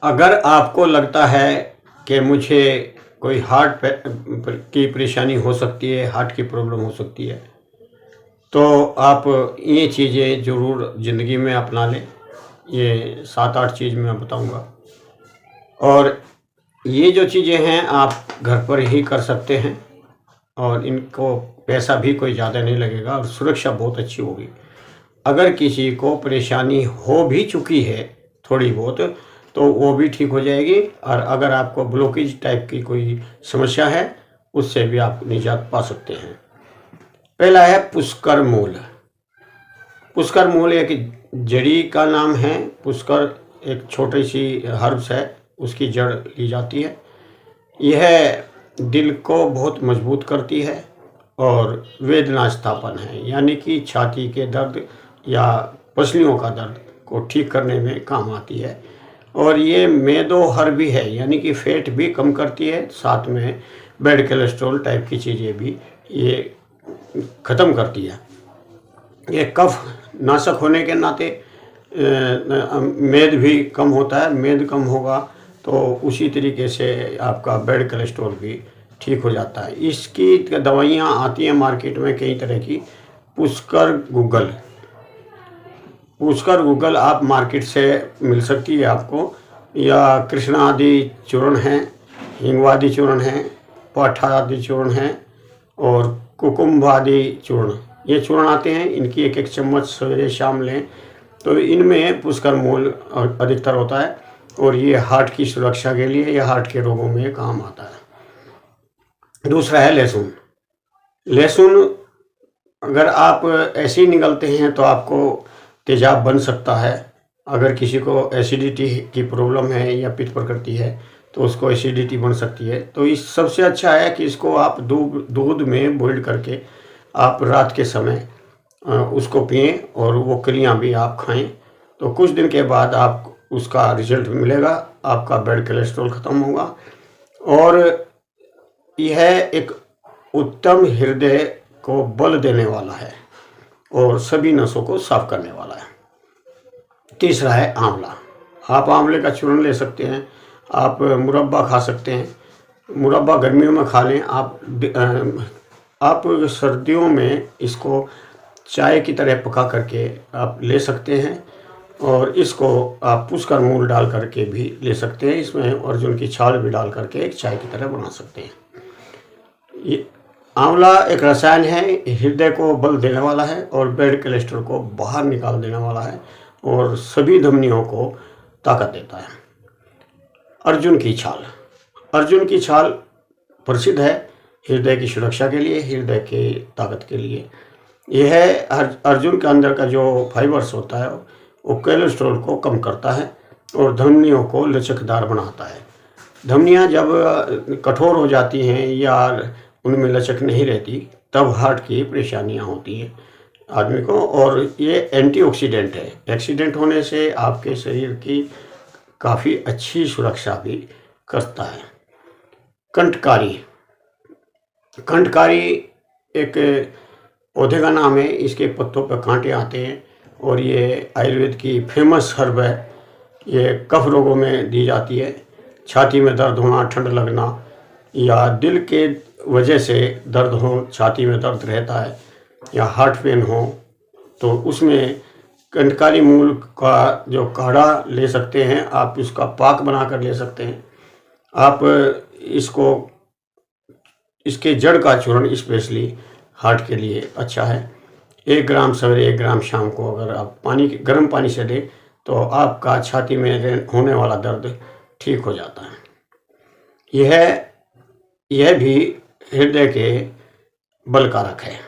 अगर आपको लगता है कि मुझे कोई की परेशानी हो सकती है, हार्ट की प्रॉब्लम हो सकती है, तो आप ये चीज़ें ज़रूर ज़िंदगी में अपना लें। ये 7-8 चीज़ मैं बताऊंगा, और ये जो चीज़ें हैं आप घर पर ही कर सकते हैं, और इनको पैसा भी कोई ज़्यादा नहीं लगेगा और सुरक्षा बहुत अच्छी होगी। अगर किसी को परेशानी हो भी चुकी है थोड़ी बहुत, तो वो भी ठीक हो जाएगी। और अगर आपको ब्लॉकेज टाइप की कोई समस्या है, उससे भी आप निजात पा सकते हैं। पहला है पुष्कर मूल। पुष्कर मूल एक जड़ी का नाम है। पुष्कर एक छोटी सी हर्ब्स है, उसकी जड़ ली जाती है। यह दिल को बहुत मजबूत करती है और वेदना स्थापन है, यानी कि छाती के दर्द या पसलियों का दर्द को ठीक करने में काम आती है। और ये मेदो हर भी है, यानी कि फैट भी कम करती है, साथ में बैड कोलेस्ट्रॉल टाइप की चीज़ें भी ये ख़त्म करती है। ये कफ नाशक होने के नाते मेद भी कम होता है। मेद कम होगा तो उसी तरीके से आपका बैड कोलेस्ट्रॉल भी ठीक हो जाता है। इसकी दवाइयाँ आती हैं मार्केट में कई तरह की। पुष्कर गूगल आप मार्केट से मिल सकती है आपको, या कृष्णा आदि चूर्ण हैं, हिंगवादी चूर्ण हैं, पाठा आदि चूर्ण हैं, और कुकुम्भ आदि चूर्ण, ये चूर्ण आते हैं। इनकी एक एक चम्मच सवेरे शाम लें तो इनमें पुष्कर मूल अधिकतर होता है, और ये हार्ट की सुरक्षा के लिए या हार्ट के रोगों में काम आता है। दूसरा है लहसुन। लहसुन अगर आप ऐसे ही निगलते हैं तो आपको तेजाब बन सकता है। अगर किसी को एसिडिटी की प्रॉब्लम है या पित्त प्रकृति है तो उसको एसिडिटी बन सकती है। तो इस सबसे अच्छा है कि इसको आप दूध में बॉइल करके आप रात के समय उसको पिएं, और वो कलियां भी आप खाएं। तो कुछ दिन के बाद आप उसका रिजल्ट मिलेगा, आपका ब्लड कोलेस्ट्रॉल ख़त्म होगा। और यह एक उत्तम हृदय को बल देने वाला है और सभी नसों को साफ करने वाला है। तीसरा है आंवला। आप आंवले का चूर्ण ले सकते हैं, आप मुरब्बा खा सकते हैं। मुरब्बा गर्मियों में खा लें। आप सर्दियों में इसको चाय की तरह पका करके आप ले सकते हैं, और इसको आप पुष्कर मूल डाल करके भी ले सकते हैं। इसमें अर्जुन की छाल भी डाल करके एक चाय की तरह बना सकते हैं। ये आंवला एक रसायन है, हृदय को बल देने वाला है और बैड कोलेस्ट्रॉल को बाहर निकाल देने वाला है, और सभी धमनियों को ताकत देता है। अर्जुन की छाल। अर्जुन की छाल प्रसिद्ध है हृदय की सुरक्षा के लिए, हृदय के ताकत के लिए। यह है अर्जुन के अंदर का जो फाइबर्स होता है वो कोलेस्ट्रॉल को कम करता है और धमनियों को लचकदार बनाता है। धमनियाँ जब कठोर हो जाती हैं या उनमें लचक नहीं रहती, तब हार्ट की परेशानियाँ होती हैं आदमी को। और ये एंटीऑक्सीडेंट है। एक्सीडेंट होने से आपके शरीर की काफ़ी अच्छी सुरक्षा भी करता है। कंठकारी। कंठकारी एक पौधे का नाम है। इसके पत्तों पर कांटे आते हैं, और ये आयुर्वेद की फेमस हर्ब है। ये कफ रोगों में दी जाती है। छाती में दर्द होना, ठंड लगना, या दिल के वजह से दर्द हो, छाती में दर्द रहता है, या हार्ट पेन हो, तो उसमें कंठकारी मूल का जो काढ़ा ले सकते हैं आप, उसका पाक बना कर ले सकते हैं आप। इसके जड़ का चूर्ण स्पेशली हार्ट के लिए अच्छा है। 1 ग्राम सवेरे 1 ग्राम शाम को अगर आप गर्म पानी से लें तो आपका छाती में होने वाला दर्द ठीक हो जाता है। यह भी हृदय के बल कारक है।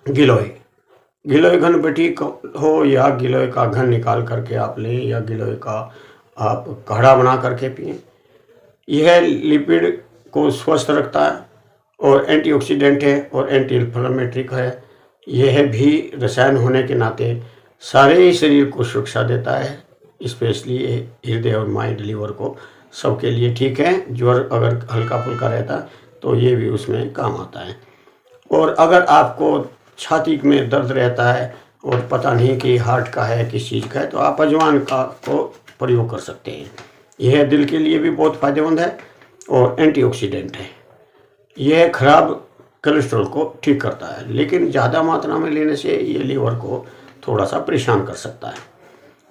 गिलोय घन बेटी हो या गिलोय का घन निकाल करके आप लें, या गिलोय का आप काढ़ा बना करके पिएं। यह लिपिड को स्वस्थ रखता है और एंटीऑक्सीडेंट है और एंटी इन्फ्लेमेटरी है। यह भी रसायन होने के नाते सारे शरीर को सुरक्षा देता है, स्पेशली हृदय और माइंड, लिवर को, सबके लिए ठीक है। ज्वर अगर हल्का फुल्का रहता तो ये भी उसमें काम आता है। और अगर आपको छाती में दर्द रहता है और पता नहीं कि हार्ट का है किस चीज़ का है, तो आप अजवाइन का को प्रयोग कर सकते हैं। यह दिल के लिए भी बहुत फ़ायदेमंद है और एंटीऑक्सीडेंट है। यह खराब कोलेस्ट्रॉल को ठीक करता है, लेकिन ज़्यादा मात्रा में लेने से ये लीवर को थोड़ा सा परेशान कर सकता है।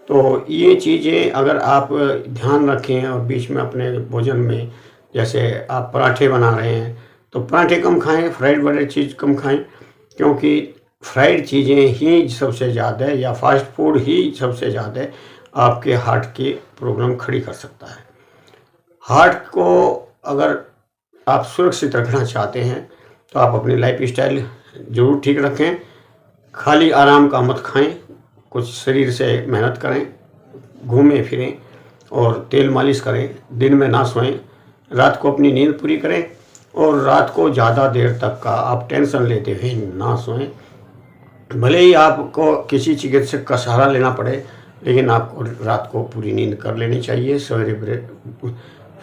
तो ये चीज़ें अगर आप ध्यान रखें और बीच में अपने भोजन में, जैसे आप पराठे बना रहे हैं तो पराठे कम खाएं, फ्राइड वाली चीज़ कम खाएं, क्योंकि फ्राइड चीज़ें ही सबसे ज़्यादा या फास्ट फूड ही सबसे ज़्यादा आपके हार्ट की प्रॉब्लम खड़ी कर सकता है। हार्ट को अगर आप सुरक्षित रखना चाहते हैं तो आप अपनी लाइफ स्टाइल ज़रूर ठीक रखें। खाली आराम का मत खाएं, कुछ शरीर से मेहनत करें, घूमें फिरें और तेल मालिश करें। दिन में ना सोएं, रात को अपनी नींद पूरी करें और रात को ज़्यादा देर तक का आप टेंशन लेते हुए ना सोएं। भले ही आपको किसी चिकित्सक का सहारा लेना पड़े, लेकिन आपको रात को पूरी नींद कर लेनी चाहिए। सवेरे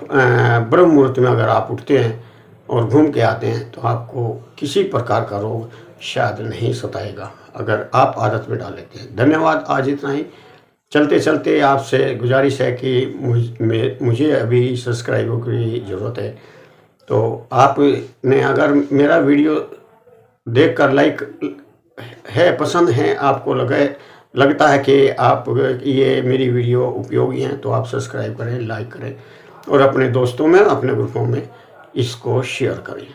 ब्रह्म मुहूर्त में अगर आप उठते हैं और घूम के आते हैं तो आपको किसी प्रकार का रोग शायद नहीं सताएगा, अगर आप आदत में डाल लेते हैं। धन्यवाद, आज इतना ही। चलते चलते आपसे गुजारिश है कि मुझे अभी सब्सक्राइबरों की ज़रूरत है, तो आपने अगर मेरा वीडियो देखकर लाइक है, पसंद है, आपको लगता है कि आप ये मेरी वीडियो उपयोगी हैं, तो आप सब्सक्राइब करें, लाइक करें और अपने दोस्तों में, अपने ग्रुपों में इसको शेयर करें।